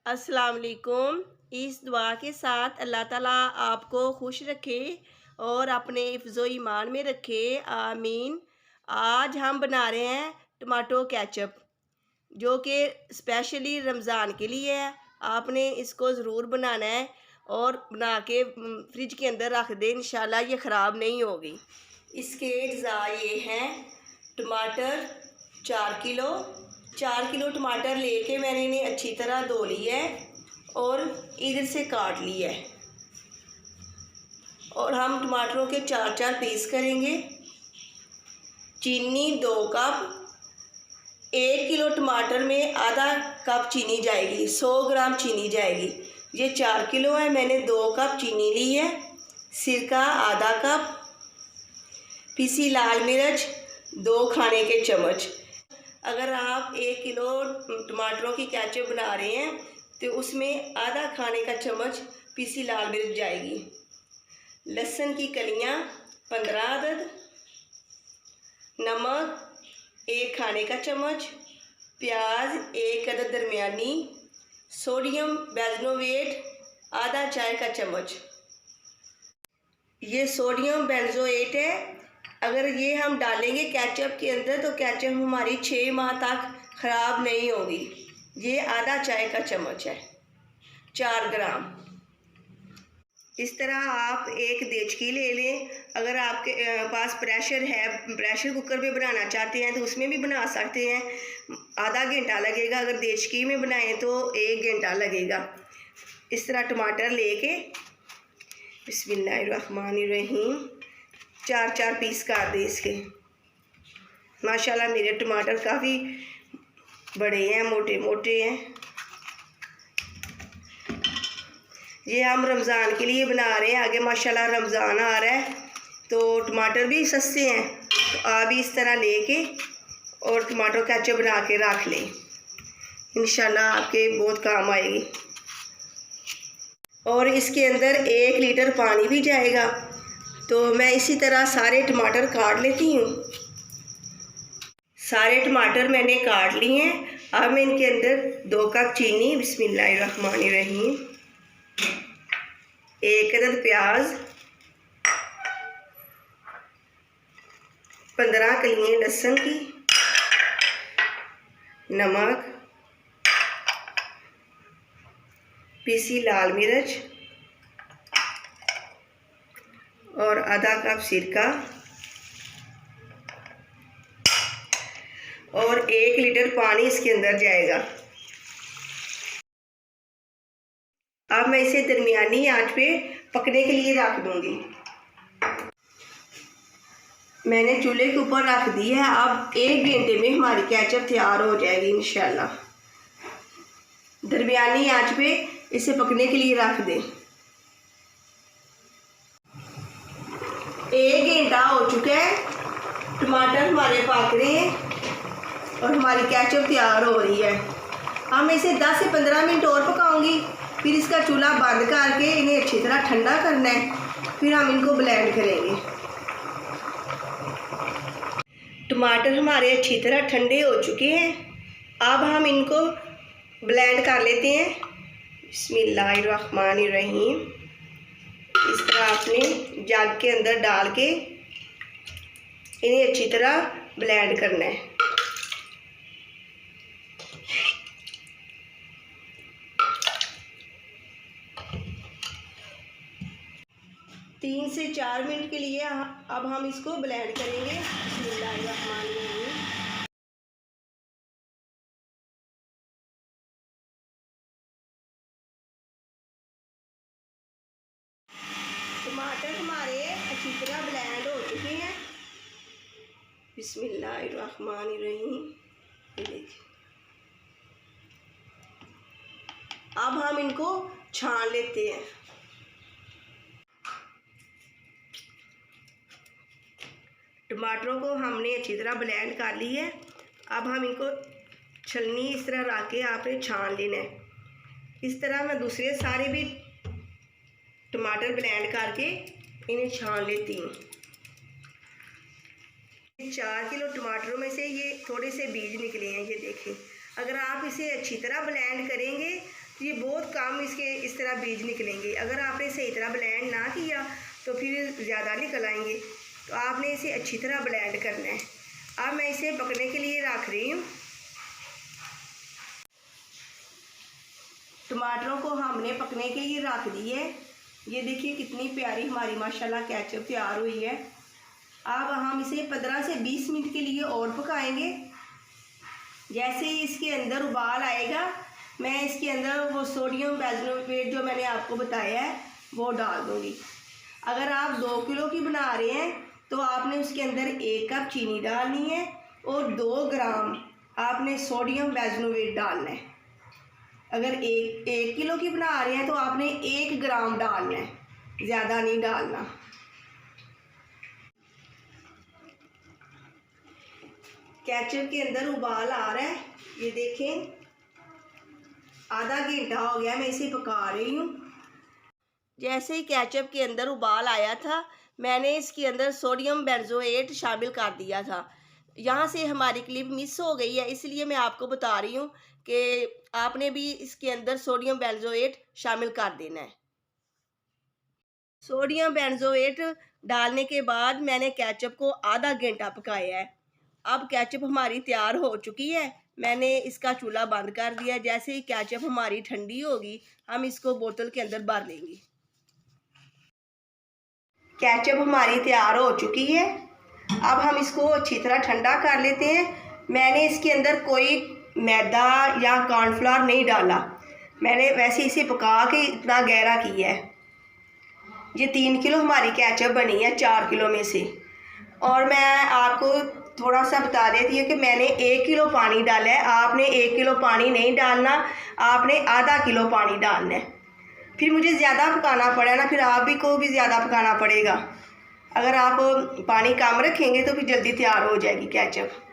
अस्सलाम वालेकुम। इस दुआ के साथ अल्लाह ताला आपको खुश रखे और अपने हिफ्ज़ो ईमान में रखे, आमीन। आज हम बना रहे हैं टमाटो केचप, जो कि स्पेशली रमज़ान के लिए है। आपने इसको ज़रूर बनाना है और बना के फ्रिज के अंदर रख दें, इंशाल्लाह ये ख़राब नहीं होगी। इसके अज्जा ये हैं टमाटर 4 किलो। 4 किलो टमाटर लेके मैंने इन्हें अच्छी तरह धो लिया है और इधर से काट लिया है। और हम टमाटरों के 4-4 पीस करेंगे। चीनी 2 कप। 1 किलो टमाटर में आधा कप चीनी जाएगी, 100 ग्राम चीनी जाएगी। ये 4 किलो है, मैंने 2 कप चीनी ली है। सिरका आधा कप। पिसी लाल मिर्च 2 खाने के चम्मच। अगर आप 1 किलो टमाटरों की केचप बना रहे हैं तो उसमें आधा खाने का चम्मच पिसी लाल मिर्च जाएगी। लहसुन की कलियां 15 अदद। नमक 1 खाने का चम्मच। प्याज 1 अदद दरमियानी। सोडियम बेंजोएट आधा चाय का चम्मच। ये सोडियम बेंजोएट है। अगर ये हम डालेंगे केचप के अंदर तो केचप हमारी 6 माह तक ख़राब नहीं होगी। ये आधा चाय का चम्मच है, 4 ग्राम। इस तरह आप एक देचकी ले लें। अगर आपके पास प्रेशर है, प्रेशर कुकर में बनाना चाहते हैं तो उसमें भी बना सकते हैं, आधा घंटा लगेगा। अगर देचकी में बनाएं तो 1 घंटा लगेगा। इस तरह टमाटर लेके बिस्मिल्लाहिर्रहमानिर्रहीम 4-4 पीस काट दें इसके। माशाल्लाह मेरे टमाटर काफ़ी बड़े हैं, मोटे मोटे हैं। ये हम रमज़ान के लिए बना रहे हैं। आगे माशाल्लाह रमज़ान आ रहा है तो टमाटर भी सस्ते हैं, तो आप भी इस तरह लेके और टमाटो केचप बना के रख लें, इंशाल्लाह आपके बहुत काम आएगी। और इसके अंदर 1 लीटर पानी भी जाएगा। तो मैं इसी तरह सारे टमाटर काट लेती हूँ। सारे टमाटर मैंने काट लिए हैं। अब मैं इनके अंदर 2 कप चीनी, बिस्मिल्लाहिर्रहमानिर्रहीम, 1 अदद प्याज, 15 कलियां लहसुन की, नमक, पीसी लाल मिर्च और आधा कप सिरका और 1 लीटर पानी इसके अंदर जाएगा। अब मैं इसे दरमियानी आंच पे पकने के लिए रख दूंगी। मैंने चूल्हे के ऊपर रख दी है। अब 1 घंटे में हमारी केचप तैयार हो जाएगी इंशाल्लाह। दरमियानी आंच पे इसे पकने के लिए रख दें। 1 घंटा हो चुका है, टमाटर हमारे पक रहे हैं और हमारी केचप तैयार हो रही है। अब मैं इसे 10 से 15 मिनट और पकाऊंगी। फिर इसका चूल्हा बंद करके इन्हें अच्छी तरह ठंडा करना है, फिर हम इनको ब्लेंड करेंगे। टमाटर हमारे अच्छी तरह ठंडे हो चुके हैं। अब हम इनको ब्लेंड कर लेते हैं। बिस्मिल्लाहिर्रहमानिर्रहीम। इस तरह आपने जग के अंदर डाल के इन्हें अच्छी तरह ब्लेंड करना है। तीन से 4 मिनट के लिए अब हम इसको ब्लेंड करेंगे। बिस्मिल्लाहिर्रहमानिर्रहीम। टमाटर हमारे अच्छी तरह ब्लेंड हो चुके हैं। बिस्मिल्लाहिर्रहमानिर्रहीम। देखिए, अब हम इनको छान लेते हैं। टमाटरों को हमने अच्छी तरह ब्लेंड कर ली है। अब हम इनको छलनी इस तरह रख के आपने छान लेना है। इस तरह मैं दूसरे सारे भी टमाटर ब्लेंड करके इन्हें छान लेती हूँ। 4 किलो टमाटरों में से ये थोड़े से बीज निकले हैं, ये देखें। अगर आप इसे अच्छी तरह ब्लेंड करेंगे ये बहुत कम इसके इस तरह बीज निकलेंगे। अगर आपने सही तरह ब्लेंड ना किया तो फिर ज़्यादा निकल आएंगे। तो आपने इसे अच्छी तरह ब्लेंड करना है। अब मैं इसे पकने के लिए रख रही हूँ। टमाटरों को हमने पकने के लिए रख दी है। ये देखिए कितनी प्यारी हमारी माशाल्लाह केचप तैयार हुई है। अब हम इसे 15 से 20 मिनट के लिए और पकाएंगे। जैसे ही इसके अंदर उबाल आएगा, मैं इसके अंदर वो सोडियम बाइकार्बोनेट जो मैंने आपको बताया है वो डाल दूँगी। अगर आप 2 किलो की बना रहे हैं तो आपने उसके अंदर 1 कप चीनी डालनी है और 2 ग्राम आपने सोडियम बाइकार्बोनेट डालना है। अगर एक किलो की बना रहे हैं तो आपने 1 ग्राम डालना है, ज़्यादा नहीं डालना। केचप के अंदर उबाल आ रहा है, ये देखें आधा घंटा हो गया मैं इसे पका रही हूँ। जैसे ही केचप के अंदर उबाल आया था, मैंने इसके अंदर सोडियम बेंजोएट शामिल कर दिया था। यहाँ से हमारी क्लिप मिस हो गई है, इसलिए मैं आपको बता रही हूँ कि आपने भी इसके अंदर सोडियम बेंजोएट शामिल कर देना है। सोडियम बेंजोएट डालने के बाद मैंने केचप को आधा घंटा पकाया है। अब केचप हमारी तैयार हो चुकी है। मैंने इसका चूल्हा बंद कर दिया। जैसे ही केचप हमारी ठंडी होगी, हम इसको बोतल के अंदर भर लेंगे। केचप हमारी तैयार हो चुकी है। अब हम इसको अच्छी तरह ठंडा कर लेते हैं। मैंने इसके अंदर कोई मैदा या कॉर्नफ्लावर नहीं डाला, मैंने वैसे इसे पका के इतना गहरा किया है। ये 3 किलो हमारी केचप बनी है 4 किलो में से। और मैं आपको थोड़ा सा बता देती हूँ कि मैंने 1 किलो पानी डाला है। आपने 1 किलो पानी नहीं डालना, आपने आधा किलो पानी डालना है। फिर मुझे ज़्यादा पकाना पड़ा ना, फिर आप भी को भी ज़्यादा पकाना पड़ेगा। अगर आप पानी कम रखेंगे तो फिर जल्दी तैयार हो जाएगी केचप।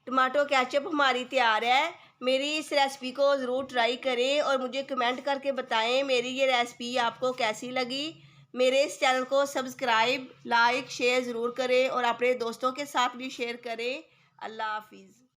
टमाटो केचप हमारी तैयार है। मेरी इस रेसिपी को ज़रूर ट्राई करें और मुझे कमेंट करके बताएं मेरी ये रेसिपी आपको कैसी लगी। मेरे इस चैनल को सब्सक्राइब, लाइक, शेयर ज़रूर करें और अपने दोस्तों के साथ भी शेयर करें। अल्लाह हाफिज़।